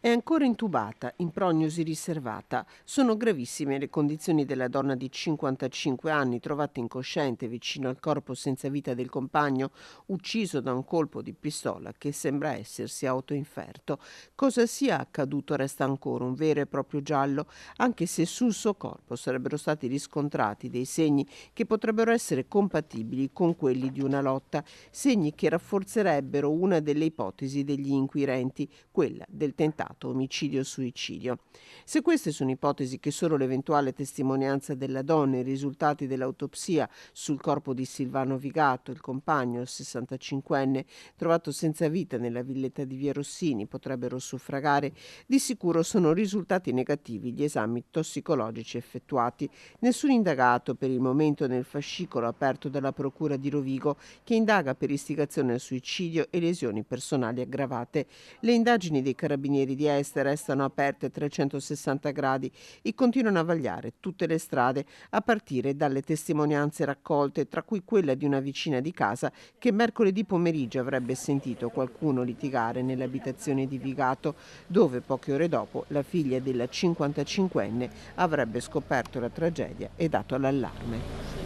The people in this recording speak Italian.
È ancora intubata, in prognosi riservata. Sono gravissime le condizioni della donna di 55 anni trovata incosciente vicino al corpo senza vita del compagno, ucciso da un colpo di pistola che sembra essersi autoinferto. Cosa sia accaduto resta ancora un vero e proprio giallo, anche se sul suo corpo sarebbero stati riscontrati dei segni che potrebbero essere compatibili con quelli di una lotta, segni che rafforzerebbero una delle ipotesi degli inquirenti, quella del tentato omicidio-suicidio. Se queste sono ipotesi che solo l'eventuale testimonianza della donna e i risultati dell'autopsia sul corpo di Silvano Vigato, il compagno 65enne trovato senza vita nella villetta di Via Rossini, potrebbero suffragare, di sicuro sono risultati negativi gli esami tossicologici effettuati. Nessun indagato per il momento nel fascicolo aperto dalla Procura di Rovigo, che indaga per istigazione al suicidio e lesioni personali aggravate. Le indagini dei carabinieri di Este restano aperte a 360 gradi e continuano a vagliare tutte le strade, a partire dalle testimonianze raccolte, tra cui quella di una vicina di casa che mercoledì pomeriggio avrebbe sentito qualcuno litigare nell'abitazione di Vigato, dove poche ore dopo la figlia della 55enne avrebbe scoperto la tragedia e dato l'allarme.